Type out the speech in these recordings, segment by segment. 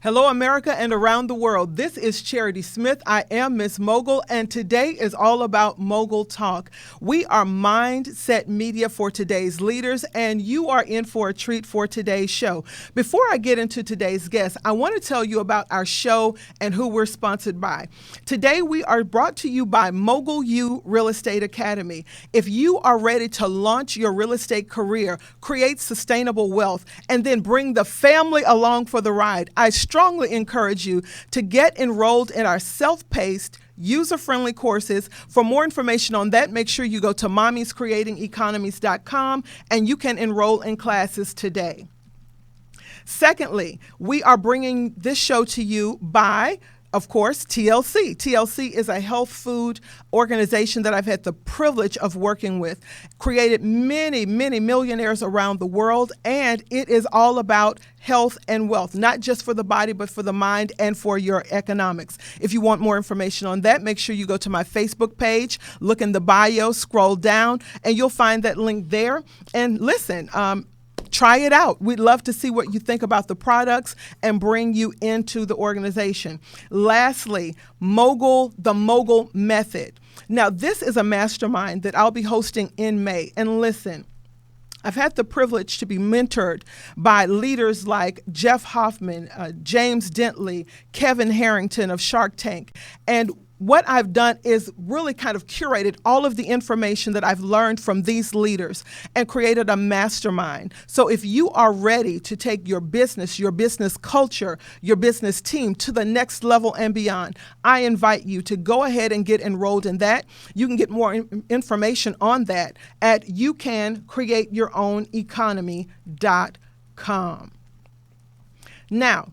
Hello, America and around the world. This is Chairidee Smith. I am Miss Mogul, and today is all about Mogul Talk. We are mindset media for today's leaders, and you are in for a treat for today's show. Before I get into today's guest, I want to tell you about our show and who we're sponsored by. Today, we are brought to you by Mogul U Real Estate Academy. If you are ready to launch your real estate career, create sustainable wealth, and then bring the family along for the ride, I strongly encourage you to get enrolled in our self-paced, user-friendly courses. For more information on that, make sure you go to mommiescreatingeconomies.com and you can enroll in classes today. Secondly, we are bringing this show to you by, of course, TLC. TLC is a health food organization that I've had the privilege of working with, created many millionaires around the world, and it is all about health and wealth, not just for the body, but for the mind and for your economics. If you want more information on that, make sure you go to my Facebook page, look in the bio, scroll down, and you'll find that link there. And listen, try it out. We'd love to see what you think about the products and bring you into the organization. Lastly, Mogul, the Mogul Method. Now, this is a mastermind that I'll be hosting in May. And listen, I've had the privilege to be mentored by leaders like Jeff Hoffman, James Dentley, Kevin Harrington of Shark Tank. And what I've done is really kind of curated all of the information that I've learned from these leaders and created a mastermind. So if you are ready to take your business culture, your business team to the next level and beyond, I invite you to go ahead and get enrolled in that. You can get more information on that at youcancreateyourown.economy.com. Now,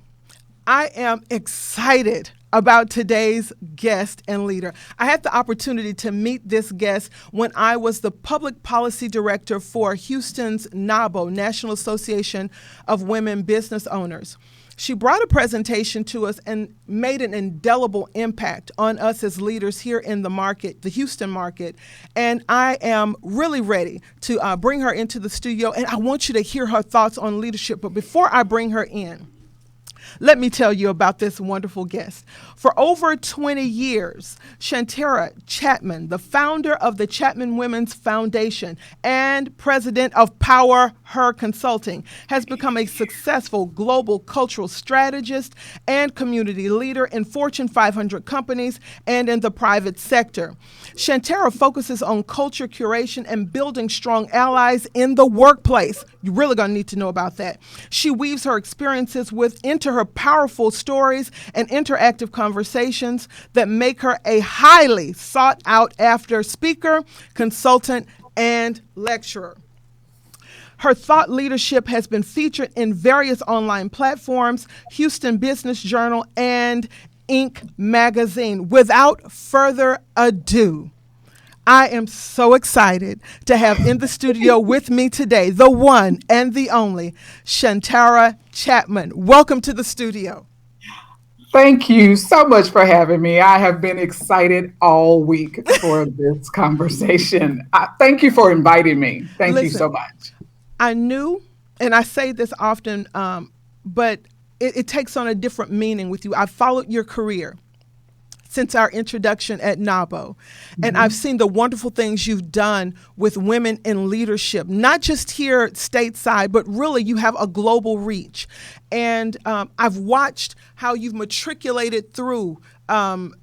I am excited about today's guest and leader. I had the opportunity to meet this guest when I was the public policy director for Houston's NABO, National Association of Women Business Owners. She brought a presentation to us and made an indelible impact on us as leaders here in the market, the Houston market. And I am really ready to bring her into the studio, and I want you to hear her thoughts on leadership. But before I bring her in, let me tell you about this wonderful guest. For over 20 years, Shantara Chatman, the founder of the Chatman Women's Foundation and president of PowHer Consulting, has become a successful global cultural strategist and community leader in Fortune 500 companies and in the private sector. Shantara focuses on culture curation and building strong allies in the workplace. You're really going to need to know about that. She weaves her experiences into her powerful stories and interactive conversations that make her a highly sought out after speaker, consultant, and lecturer. Her thought leadership has been featured in various online platforms, Houston Business Journal, and Inc. magazine. Without further ado, I am so excited to have in the studio with me today the one and the only Shantara Chatman. Welcome to the studio. Thank you so much for having me. I have been excited all week for this conversation. Thank you for inviting me. Thank you so much. I knew, and I say this often, but it takes on a different meaning with you. I've followed your career since our introduction at NABO. And I've seen the wonderful things you've done with women in leadership, not just here stateside, but really you have a global reach. And I've watched how you've matriculated through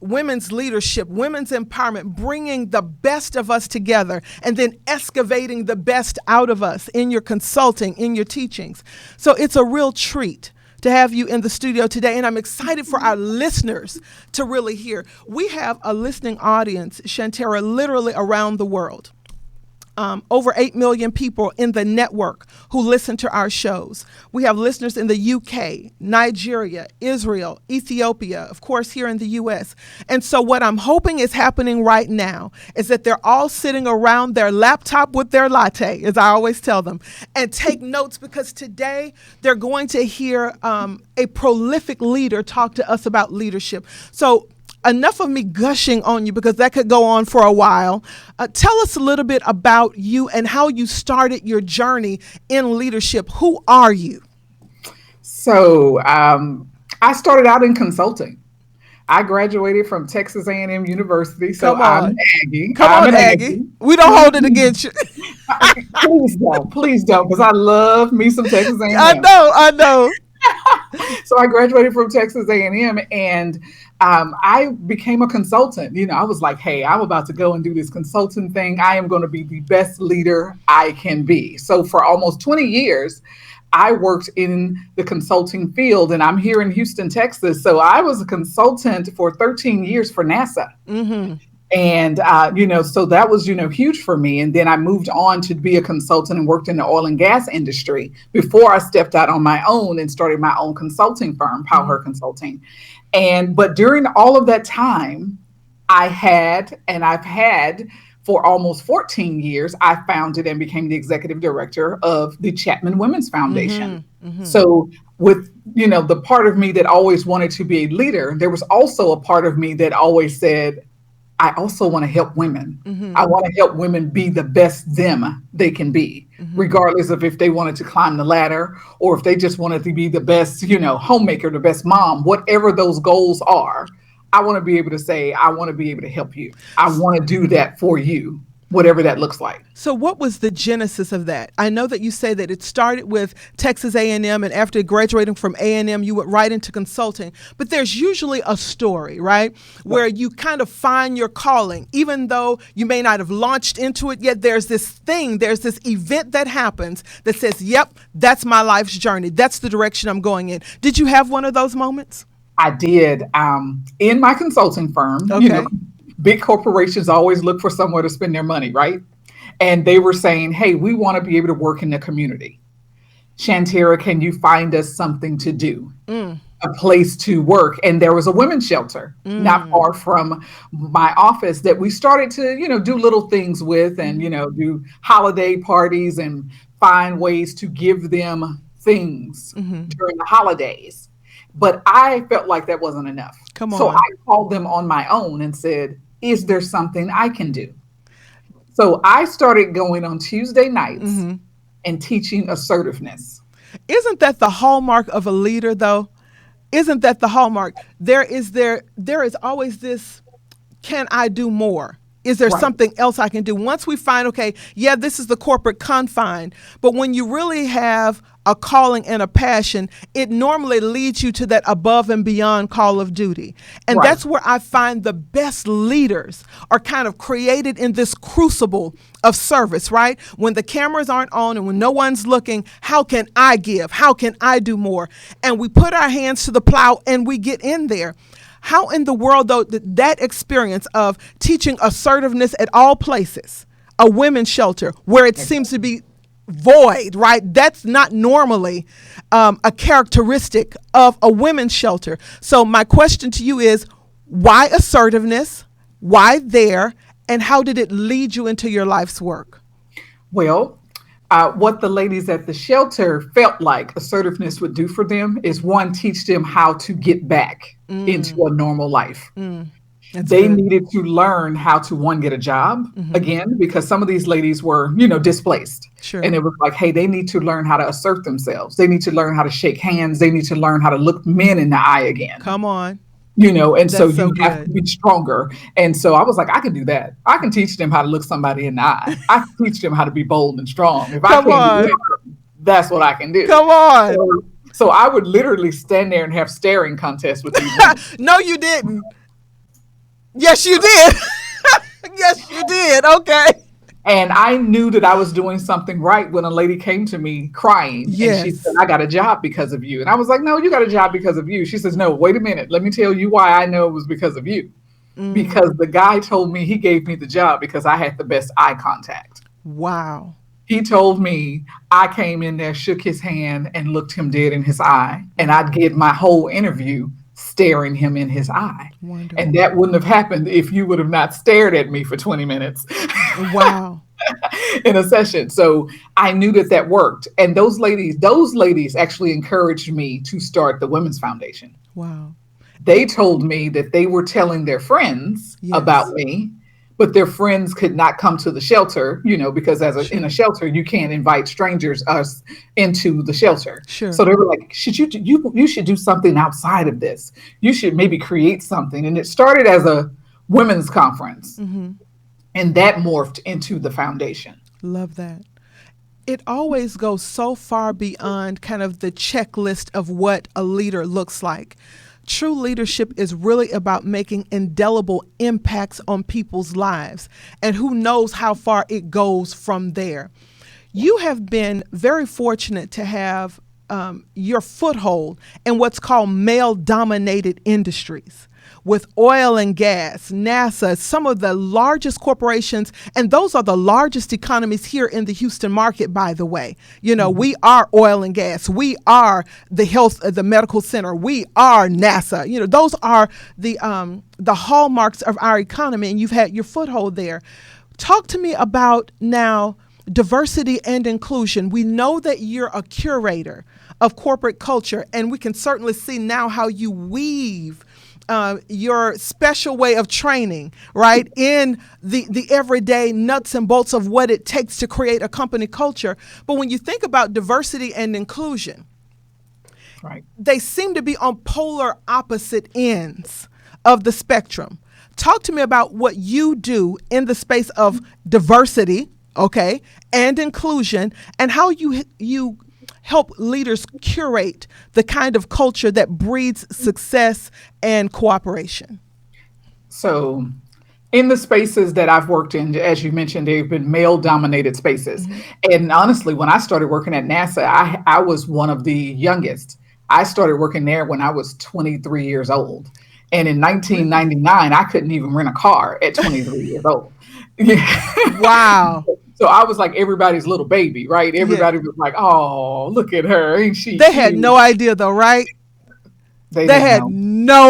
women's leadership, women's empowerment, bringing the best of us together and then excavating the best out of us in your consulting, in your teachings. So it's a real treat to have you in the studio today, and I'm excited for our listeners to really hear. We have a listening audience, Shantara, literally around the world. Over 8 million people in the network who listen to our shows. We have listeners in the UK, Nigeria, Israel, Ethiopia, of course, here in the US. And so what I'm hoping is happening right now is that they're all sitting around their laptop with their latte, as I always tell them, and take notes, because today they're going to hear a prolific leader talk to us about leadership. So enough of me gushing on you, because that could go on for a while. Tell us a little bit about you and how you started your journey in leadership. Who are you? So I started out in consulting. I graduated from Texas A&M University, so Come I'm on. an Aggie. Come I'm on, an Aggie. Aggie. We don't hold it against you. Please don't, because I love me some Texas I A&M. know, I know. So I graduated from Texas A&M, and I became a consultant. I was like, hey, I'm about to go and do this consulting thing. I am going to be the best leader I can be. So for almost 20 years, I worked in the consulting field, and I'm here in Houston, Texas. So I was a consultant for 13 years for NASA. Mm-hmm. And, so that was, huge for me. And then I moved on to be a consultant and worked in the oil and gas industry before I stepped out on my own and started my own consulting firm, PowHer Consulting. But during all of that time, I've had for almost 14 years, I founded and became the executive director of the Chatman Women's Foundation. Mm-hmm. Mm-hmm. So with, the part of me that always wanted to be a leader, there was also a part of me that always said, I also want to help women. Mm-hmm. I want to help women be the best them they can be, regardless of if they wanted to climb the ladder or if they just wanted to be the best, homemaker, the best mom, whatever those goals are. I want to be able to say, I want to be able to help you. I want to do that for you, whatever that looks like. So what was the genesis of that? I know that you say that it started with Texas A&M, and after graduating from A&M, you went right into consulting. But there's usually a story, right, where you kind of find your calling, even though you may not have launched into it yet. There's this event that happens that says, yep, that's my life's journey. That's the direction I'm going in. Did you have one of those moments? I did. In my consulting firm, Okay. big corporations always look for somewhere to spend their money, right? And they were saying, hey, we want to be able to work in the community. Shantira, can you find us something to do? A place to work. And there was a women's shelter not far from my office that we started to, do little things with and, do holiday parties and find ways to give them things during the holidays. But I felt like that wasn't enough. Come So on. I called them on my own and said, is there something I can do? So I started going on Tuesday nights and teaching assertiveness. Isn't that the hallmark of a leader, though? Isn't that the hallmark? There is always this, can I do more? Is there Right. something else I can do? Once we find, okay, yeah, this is the corporate confine, but when you really have a calling and a passion, it normally leads you to that above and beyond call of duty. And Right. that's where I find the best leaders are kind of created in this crucible of service, right? When the cameras aren't on and when no one's looking, how can I give? How can I do more? And we put our hands to the plow and we get in there. How in the world, though, that experience of teaching assertiveness at all places, a women's shelter where it seems to be void, right? That's not normally a characteristic of a women's shelter. So my question to you is, why assertiveness? Why there? And how did it lead you into your life's work? Well, what the ladies at the shelter felt like assertiveness would do for them is one, teach them how to get back into a normal life. They good. needed to learn how to, one, get a job again, because some of these ladies were, displaced. Sure. And it was like, hey, they need to learn how to assert themselves. They need to learn how to shake hands. They need to learn how to look men in the eye again. Come on. And so That's so you have to good. be stronger. And so I was like, I can do that. I can teach them how to look somebody in the eye. I can teach them how to be bold and strong. If I Come can't do on. that, that's what I can do. Come on. So I would literally stand there and have staring contests with these women. No, you didn't. Yes, you did. Yes, you did. Okay. And I knew that I was doing something right when a lady came to me crying. Yes. And she said, I got a job because of you. And I was like, no, you got a job because of you. She says, no, wait a minute. Let me tell you why I know it was because of you. Because the guy told me he gave me the job because I had the best eye contact. Wow. He told me I came in there, shook his hand, and looked him dead in his eye. And I'd get my whole interview staring him in his eye. Wonderful. And that wouldn't have happened if you would have not stared at me for 20 minutes. Wow. In a session. So I knew that worked. And those ladies actually encouraged me to start the Women's Foundation. Wow. They told me that they were telling their friends Yes. about me, but their friends could not come to the shelter, because in a Sure. shelter, you can't invite strangers us into the shelter. Sure. So they were like, you should do something outside of this. You should maybe create something. And it started as a women's conference, Mm-hmm. and that morphed into the foundation. Love that. It always goes so far beyond kind of the checklist of what a leader looks like. True leadership is really about making indelible impacts on people's lives, and who knows how far it goes from there. You have been very fortunate to have your foothold in what's called male dominated industries with oil and gas, NASA, some of the largest corporations, and those are the largest economies here in the Houston market, by the way. We are oil and gas. We are the medical center. We are NASA. Those are the hallmarks of our economy, and you've had your foothold there. Talk to me about now diversity and inclusion. We know that you're a curator of corporate culture, and we can certainly see now how you weave your special way of training, right, in the everyday nuts and bolts of what it takes to create a company culture. But when you think about diversity and inclusion, Right. they seem to be on polar opposite ends of the spectrum. Talk to me about what you do in the space of diversity, okay, and inclusion, and how you help leaders curate the kind of culture that breeds success and cooperation. So, in the spaces that I've worked in, as you mentioned, they've been male dominated spaces. Mm-hmm. And honestly, when I started working at NASA, I was one of the youngest. I started working there when I was 23 years old. And in Really? 1999, I couldn't even rent a car at 23 years old. Yeah. Wow. So I was like everybody's little baby, right? Yeah. Everybody was like, "Oh, look at her. Ain't she They had cute?" no idea, though, right? They They didn't had know.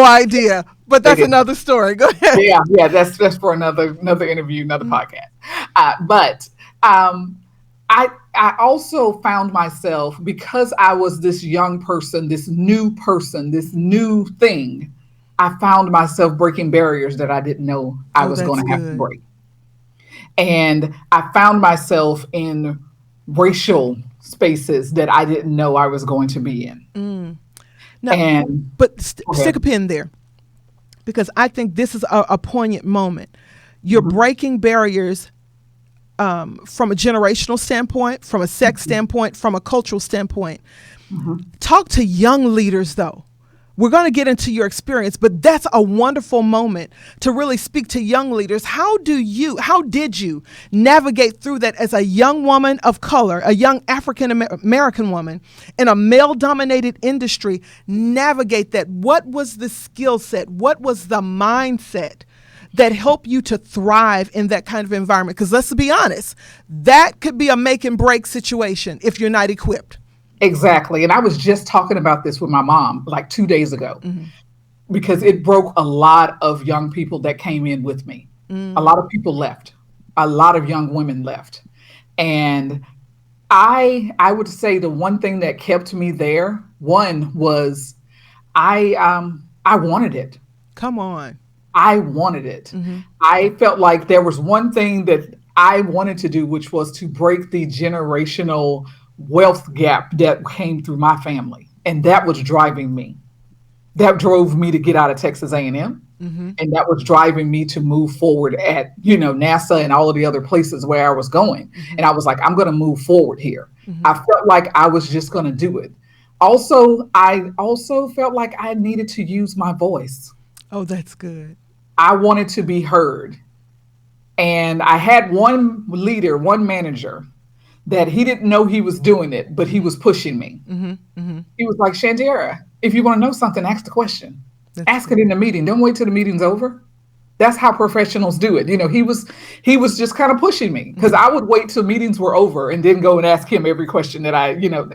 no idea. But They that's didn't. another story. Go ahead. Yeah, yeah, that's for another interview, another Mm. podcast. But I also found myself, because I was this young person, this new thing. I found myself breaking barriers that I didn't know I Oh, was going that's to have to good. break, and I found myself in racial spaces that I didn't know I was going to be in. Mm. Now, And but go stick a ahead. pin there, because I think this is a poignant moment. You're Mhm, breaking barriers from a generational standpoint, from a sex mhm, standpoint, from a cultural standpoint. mhm. Talk to young leaders, though. We're going to get into your experience, but that's a wonderful moment to really speak to young leaders. How did you navigate through that as a young woman of color, a young African American woman in a male dominated industry? Navigate that. What was the skill set? What was the mindset that helped you to thrive in that kind of environment? Because let's be honest, that could be a make and break situation if you're not equipped. Exactly. And I was just talking about this with my mom like 2 days ago, Mm-hmm. because it broke a lot of young people that came in with me. A Mm. lot of people left. A lot of young women left. And I would say the one thing that kept me there, one was I wanted it. Come on. I wanted it. Mm-hmm. I felt like there was one thing that I wanted to do, which was to break the generational wealth gap that came through my family. And that was driving me. That drove me to get out of Texas A&M, Mm-hmm. and that was driving me to move forward at, NASA and all of the other places where I was going. Mm-hmm. And I was like, I'm going to move forward here. Mm-hmm. I felt like I was just going to do it. Also, I also felt like I needed to use my voice. Oh, that's good. I wanted to be heard. And I had one leader, one manager, that he didn't know he was doing it, but he Mm-hmm. was pushing me. Mm-hmm. Mm-hmm. He was like, Shandera, if you want to know something, ask the question. That's Ask it good. in the meeting. Don't wait till the meeting's over. That's how professionals do it. He was just kind of pushing me, because Mm-hmm. I would wait till meetings were over and then go and ask him every question that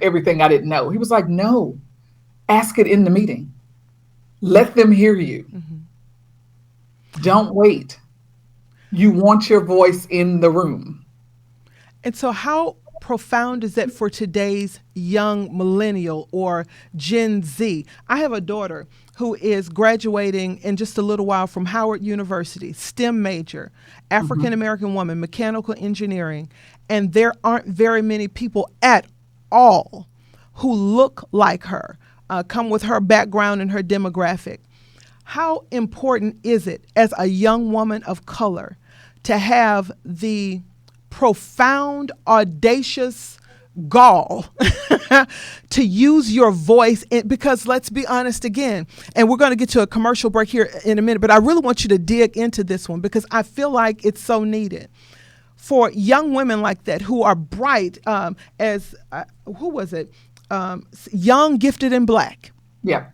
everything I didn't know. He was like, no, ask it in the meeting. Let them hear you. Mm-hmm. Don't wait. You want your voice in the room. And so, how profound is that for today's young millennial or Gen Z? I have a daughter who is graduating in just a little while from Howard University, STEM major, African American woman, mechanical engineering, and there aren't very many people at all who look like her, come with her background and her demographic. How important is it as a young woman of color to have the profound, audacious gall to use your voice because let's be honest again, and we're going to get to a commercial break here in a minute, but I really want you to dig into this one because I feel like it's so needed for young women like that who are bright who was it? Young, gifted, and black. Yeah.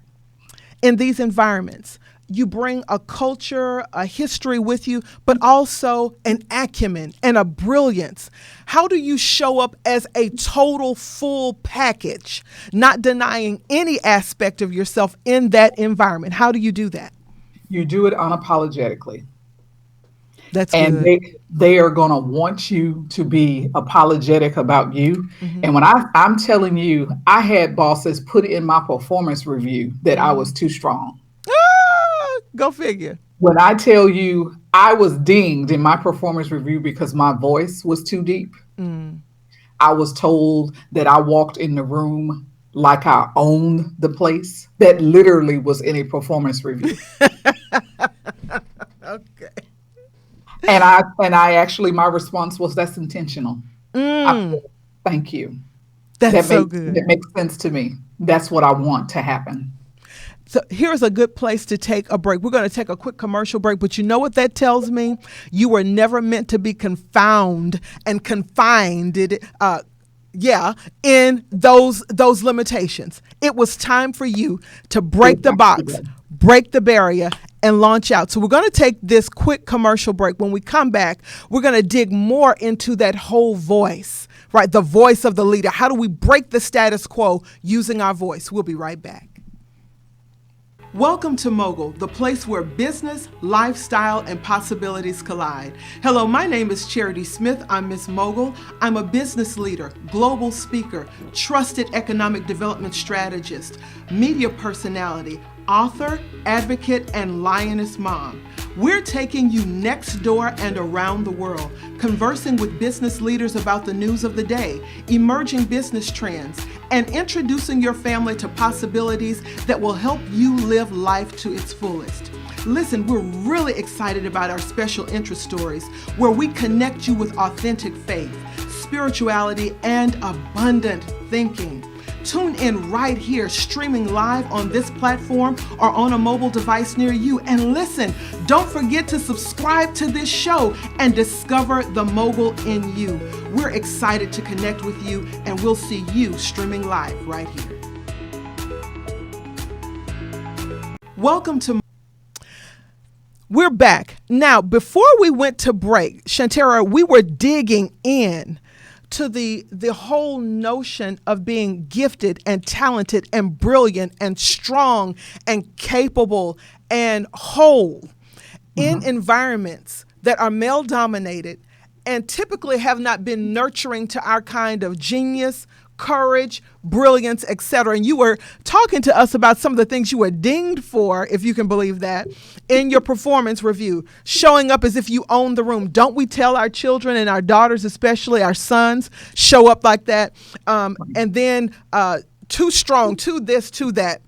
In these environments, you bring a culture, a history with you, but also an acumen and a brilliance. How do you show up as a total full package, not denying any aspect of yourself in that environment? How do you do that? You do it unapologetically. That's and good. they are going to want you to be apologetic about you. And when I'm telling you, I had bosses put in my performance review that I was too strong. Go figure. When I tell you I was dinged in my performance review because my voice was too deep, I was told that I walked in the room like I owned the place. That literally was in a performance review. Okay. And I actually, my response was, that's intentional. I said, thank you. That's so good. That makes sense to me. That's what I want to happen. So here's a good place to take a break. We're going to take a quick commercial break, but you know what that tells me? You were never meant to be confined in those limitations. It was time for you to break the box, break the barrier, and launch out. So we're going to take this quick commercial break. When we come back, we're going to dig more into that whole voice, right? The voice of the leader. How do we break the status quo using our voice? We'll be right back. Welcome to Mogul, the place where business, lifestyle, and possibilities collide. Hello, my name is Chairidee Smith. I'm Miss Mogul. I'm a business leader, global speaker, trusted economic development strategist, media personality, author, advocate, and lioness mom. We're taking you next door and around the world, conversing with business leaders about the news of the day, emerging business trends, and introducing your family to possibilities that will help you live life to its fullest. Listen, we're really excited about our special interest stories where we connect you with authentic faith, spirituality, and abundant thinking. Tune in right here, streaming live on this platform or on a mobile device near you. And listen, don't forget to subscribe to this show and discover the mogul in you. We're excited to connect with you, and we'll see you streaming live right here. Welcome to We're back. Now, before we went to break, Shantara, we were digging in to the whole notion of being gifted and talented and brilliant and strong and capable and whole in environments that are male dominated and typically have not been nurturing to our kind of genius, courage, brilliance, etc. And you were talking to us about some of the things you were dinged for, if you can believe that, in your performance review, showing up as if you own the room. Don't we tell our children and our daughters, especially our sons, show up like that? And then too strong, too this, too that.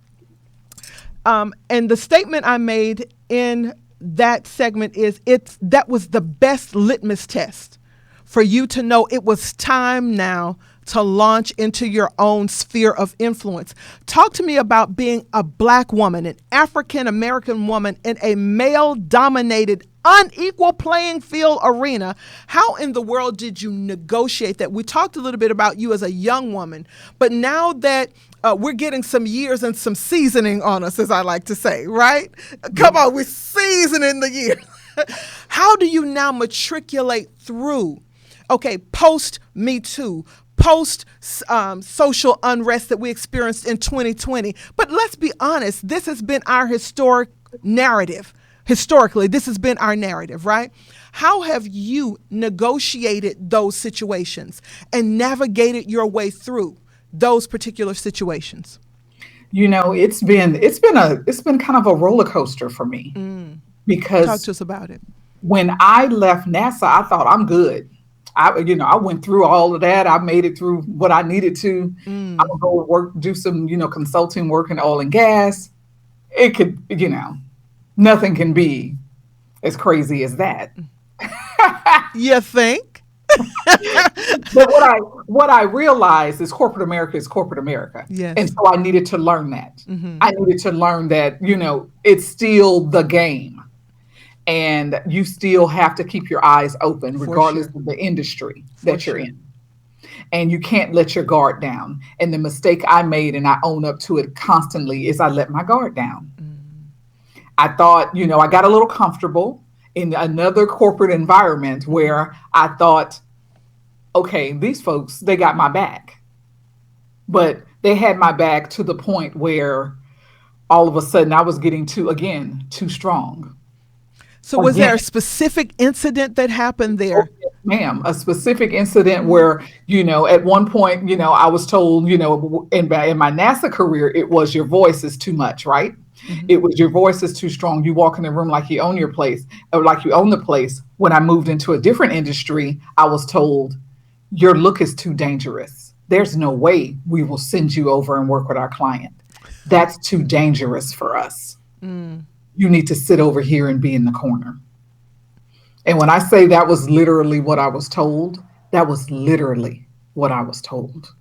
And the statement I made in that segment is that was the best litmus test for you to know it was time now to launch into your own sphere of influence. Talk to me about being a Black woman, an African American woman in a male-dominated, unequal playing field arena. How in the world did you negotiate that? We talked a little bit about you as a young woman, but now that we're getting some years and some seasoning on us, as I like to say, right? Come on, we're seasoning the year. How do you now matriculate through, okay, post Me Too, post social unrest that we experienced in 2020. But let's be honest, this has been our historic narrative Historically, this has been our narrative, right? How have you negotiated those situations and navigated your way through those particular situations? It's been kind of a roller coaster for me, Talk because to us about it. when I left NASA, I thought I'm good. I went through all of that. I made it through what I needed to. I would go work, do some, consulting work in oil and gas. It could, nothing can be as crazy as that. You think? But what I realized is corporate America is corporate America. And Yes. so I needed to learn that. I needed to learn that, it's still the game. And you still have to keep your eyes open, For regardless sure. of the industry For that you're sure. in. And you can't let your guard down. And the mistake I made, and I own up to it constantly, is I let my guard down. I thought, I got a little comfortable in another corporate environment where I thought, okay, these folks, they got my back. But they had my back to the point where all of a sudden I was getting too strong. So, was Again, there a specific incident that happened oh, there? yes, ma'am, a specific incident where, at one point, I was told, in my NASA career, it was your voice is too much, right? Mhm. It was your voice is too strong. You walk in the room like you own your place, or like you own the place. When I moved into a different industry, I was told, your look is too dangerous. There's no way we will send you over and work with our client. That's too dangerous for us. You need to sit over here and be in the corner. And when I say that was literally what I was told, that was literally what I was told.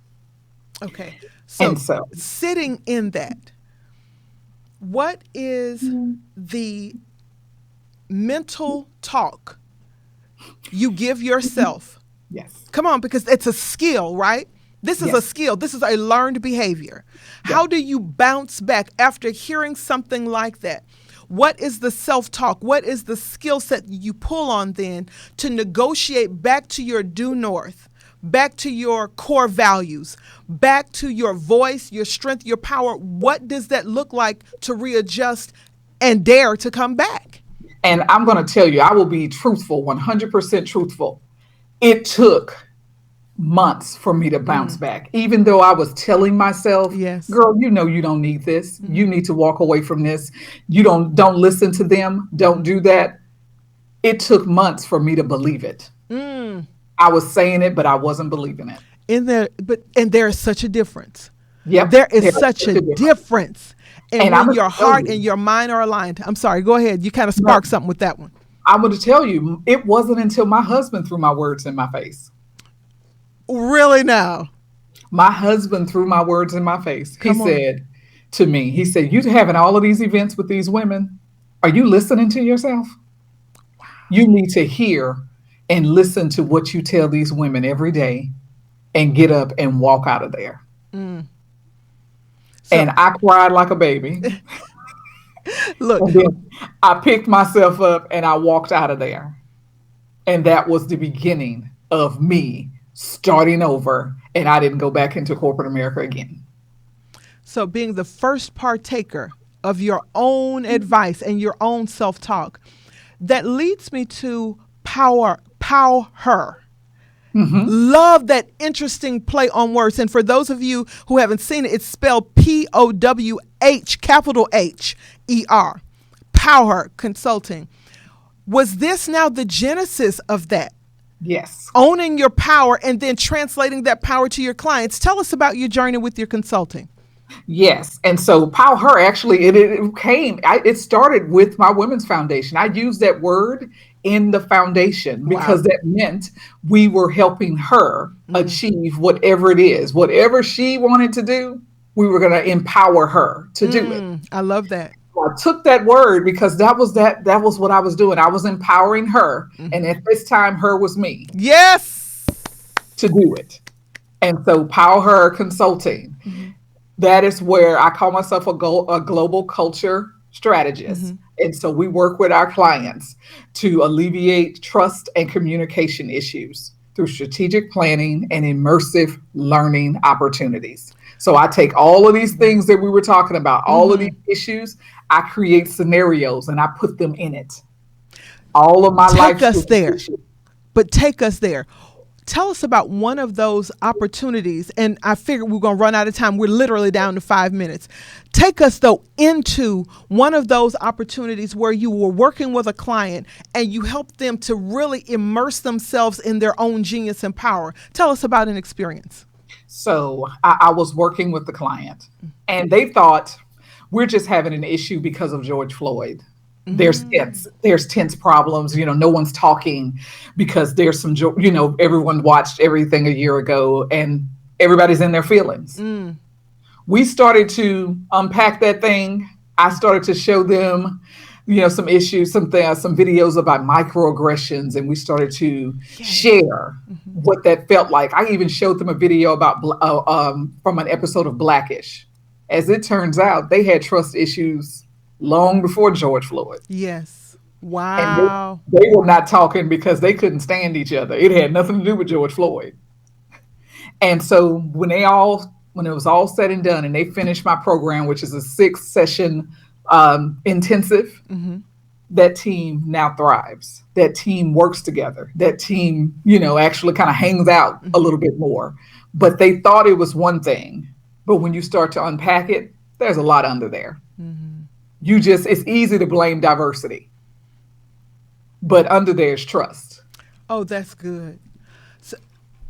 Okay. And So, so, sitting in that, what is the mental talk you give yourself? yes, Come on, because it's a skill, right? This is a yes, skill. This is a learned behavior. yes. How do you bounce back after hearing something like that? What is the self talk? What is the skill set you pull on then to negotiate back to your due north, back to your core values, back to your voice, your strength, your power? What does that look like to readjust and dare to come back? And I'm going to tell you, I will be truthful, 100% truthful. It took months for me to bounce back, even though I was telling myself, Yes. girl, you don't need this. You need to walk away from this. You don't listen to them. Don't do that. It took months for me to believe it. I was saying it, but I wasn't believing it. In there, and there is such a difference. Yep. There is There's such such a a difference. difference. And And I'm when going your to tell heart and you, your mind are aligned, I'm sorry, go ahead. You kind of no, sparked something with that one. I'm going to tell you, it wasn't until my husband threw my words in my face. Really now. My husband threw my words in my face. He Come on. said to me, he said, you having all of these events with these women. Are you listening to yourself? You need to hear and listen to what you tell these women every day and get up and walk out of there. So And I cried like a baby. look, And then I picked myself up and I walked out of there. And that was the beginning of me starting over. And I didn't go back into corporate America again. so being the first partaker of your own advice and your own self-talk, that leads me to PowHer. Love that interesting play on words. And for those of you who haven't seen it, it's spelled POWH, capital HER. PowHer Consulting. Was this now the genesis of that? Yes. Owning your power and then translating that power to your clients. Tell us about your journey with your consulting. Yes. And so PowHer actually, it started with my women's foundation. I used that word in the foundation Wow. because that meant we were helping her achieve whatever it is, whatever she wanted to do, we were going to empower her to do it. I love that. So I took that word because that was what I was doing. I was empowering her. And at this time, her was me Yes. to do it. And so PowHer Consulting, that is where I call myself a global culture strategist. And so we work with our clients to alleviate trust and communication issues through strategic planning and immersive learning opportunities. So I take all of these things that we were talking about, all of these issues, I create scenarios and I put them in it. All of my life Take us there, issues. but take us there. Tell us about one of those opportunities. And I figured we're going to run out of time. We're literally down to 5 minutes. Take us, though, into one of those opportunities where you were working with a client and you helped them to really immerse themselves in their own genius and power. Tell us about an experience. So I was working with the client and they thought we're just having an issue because of George Floyd. There's tense problems, no one's talking because there's some, everyone watched everything a year ago and everybody's in their feelings. We started to unpack that thing. I started to show them, some issues, some videos about microaggressions, and we started to share what that felt like. I even showed them a video about from an episode of Blackish. As it turns out, they had trust issues long before George Floyd. Yes. And Wow. they were not talking because they couldn't stand each other. It had nothing to do with George Floyd. And so when it was all said and done and they finished my program, which is a 6-session intensive, that team now thrives. That team works together. That team, actually kind of hangs out a little bit more. But they thought it was one thing. But when you start to unpack it, there's a lot under there. It's easy to blame diversity, but under there's trust. Oh, that's good. So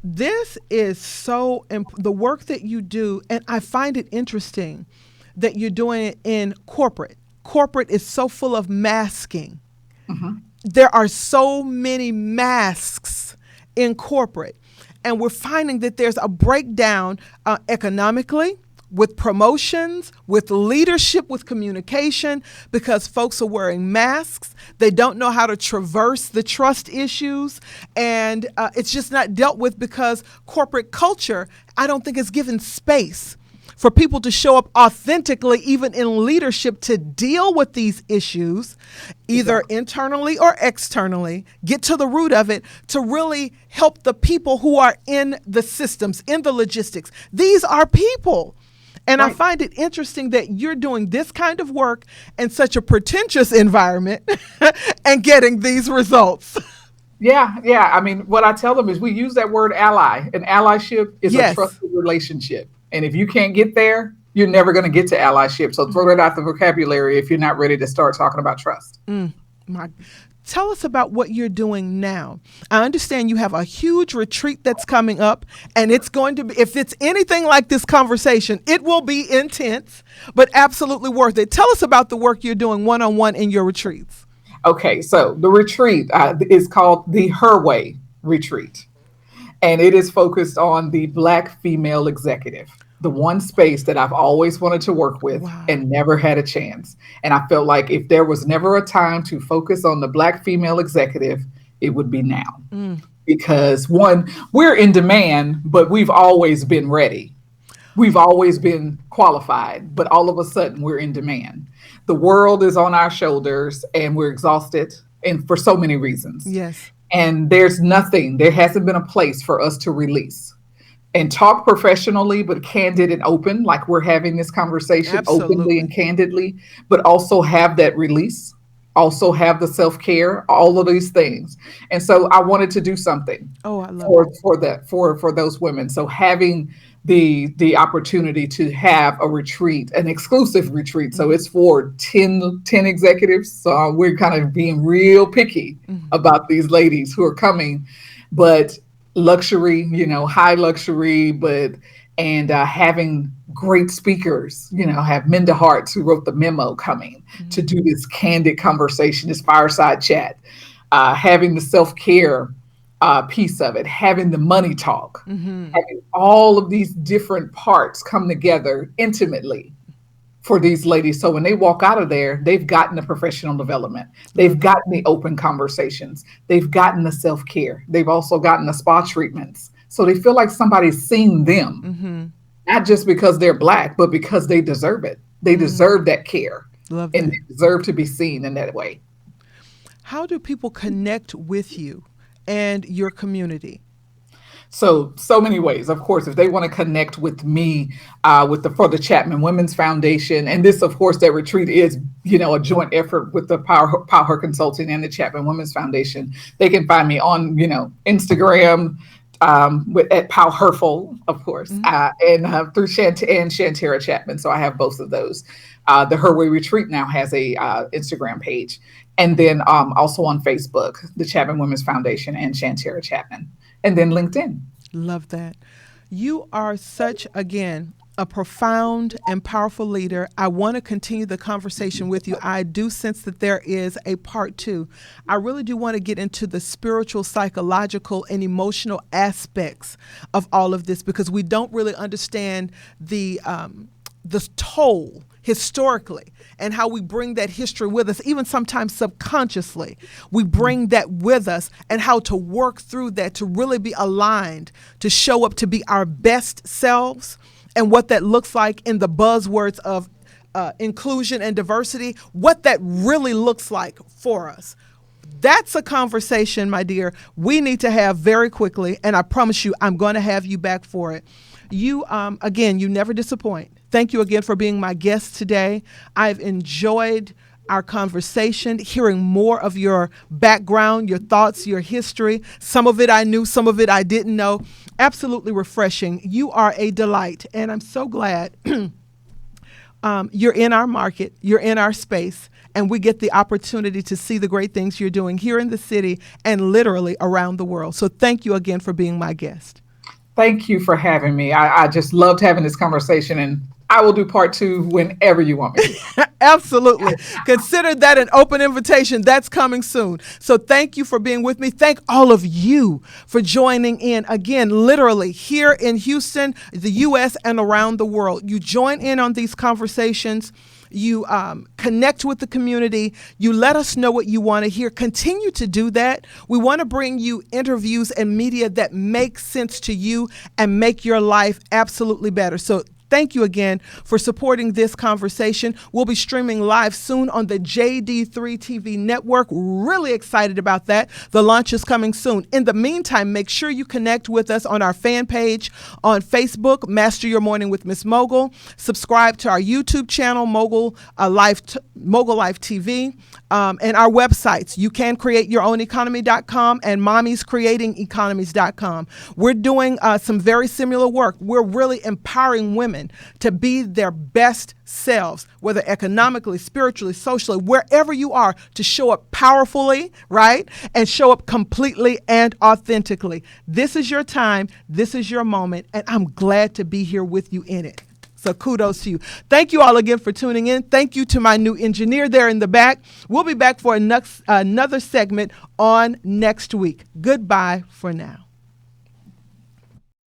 this is the work that you do, and I find it interesting that you're doing it in corporate. Corporate is so full of masking. There are so many masks in corporate, and we're finding that there's a breakdown economically, with promotions, with leadership, with communication, because folks are wearing masks. They don't know how to traverse the trust issues. And it's just not dealt with because corporate culture, I don't think, is given space for people to show up authentically, even in leadership, to deal with these issues, either internally or externally, get to the root of it, to really help the people who are in the systems, in the logistics. These are people. And I find it interesting that you're doing this kind of work in such a pretentious environment and getting these results. Yeah. I mean, what I tell them is we use that word ally. An allyship is a trusted relationship. And if you can't get there, you're never going to get to allyship. So throw that out the vocabulary if you're not ready to start talking about trust. Tell us about what you're doing now. I understand you have a huge retreat that's coming up, and it's going to be, if it's anything like this conversation, it will be intense, but absolutely worth it. Tell us about the work you're doing one-on-one in your retreats. Okay, so the retreat is called the Her Way Retreat, and it is focused on the Black female executive, the one space that I've always wanted to work with and never had a chance. And I felt like if there was never a time to focus on the Black female executive, it would be now. Because one, we're in demand, but we've always been ready. We've always been qualified, but all of a sudden we're in demand. The world is on our shoulders and we're exhausted, and for so many reasons. Yes. And there hasn't been a place for us to release and talk professionally, but candid and open, like we're having this conversation openly and candidly, but also have that release, also have the self-care, all of these things. And so I wanted to do something for those women. So having the opportunity to have a retreat, an exclusive retreat. So it's for 10 executives. So we're kind of being real picky about these ladies who are coming, but luxury, high luxury, and having great speakers, have Minda Harts, who wrote the memo, coming to do this candid conversation, this fireside chat, having the self-care piece of it, having the money talk, having all of these different parts come together intimately for these ladies. So when they walk out of there, they've gotten the professional development. They've gotten the open conversations. They've gotten the self-care. They've also gotten the spa treatments. So they feel like somebody's seen them, not just because they're Black, but because they deserve it. They deserve that care. Love that. And they deserve to be seen in that way. How do people connect with you and your community? So many ways. Of course, if they want to connect with me, for the Chapman Women's Foundation, and this, of course, that retreat is, a joint effort with the PowHer Consulting and the Chapman Women's Foundation. They can find me on, Instagram, at PowHerful, of course, and through Shantira Chapman. So I have both of those. The Her Way Retreat now has a Instagram page, and then also on Facebook, the Chapman Women's Foundation and Shantira Chapman, and then LinkedIn. Love that. You are such, again, a profound and powerful leader. I want to continue the conversation with you. I do sense that there is a part two. I really do want to get into the spiritual, psychological, and emotional aspects of all of this, because we don't really understand the toll historically and how we bring that history with us, even sometimes subconsciously. We bring that with us, and how to work through that to really be aligned, to show up to be our best selves, and what that looks like in the buzzwords of inclusion and diversity, what that really looks like for us. That's a conversation, my dear, we need to have very quickly, and I promise you, I'm going to have you back for it. You, again, you never disappoint. Thank you again for being my guest today. I've enjoyed our conversation, hearing more of your background, your thoughts, your history. Some of it I knew, some of it I didn't know. Absolutely refreshing. You are a delight, and I'm so glad you're in our market, you're in our space, and we get the opportunity to see the great things you're doing here in the city and literally around the world. So thank you again for being my guest. Thank you for having me. I just loved having this conversation, and I will do part two whenever you want me to. Absolutely. Consider that an open invitation. That's coming soon. So thank you for being with me. Thank all of you for joining in. Again, literally here in Houston, the U.S., and around the world. You join in on these conversations. You connect with the community. You let us know what you want to hear. Continue to do that. We want to bring you interviews and media that make sense to you and make your life absolutely better. So thank you again for supporting this conversation. We'll be streaming live soon on the JD3 TV network. Really excited about that. The launch is coming soon. In the meantime, make sure you connect with us on our fan page on Facebook, Master Your Morning with Miss Mogul. Subscribe to our YouTube channel, Mogul Life TV, and our websites. You can create your own economy.com and mommiescreatingeconomies.com. We're doing some very similar work. We're really empowering women to be their best selves, whether economically, spiritually, socially, wherever you are, to show up powerfully, right? And show up completely and authentically. This is your time. This is your moment. And I'm glad to be here with you in it. So kudos to you. Thank you all again for tuning in. Thank you to my new engineer there in the back. We'll be back for another segment on next week. Goodbye for now.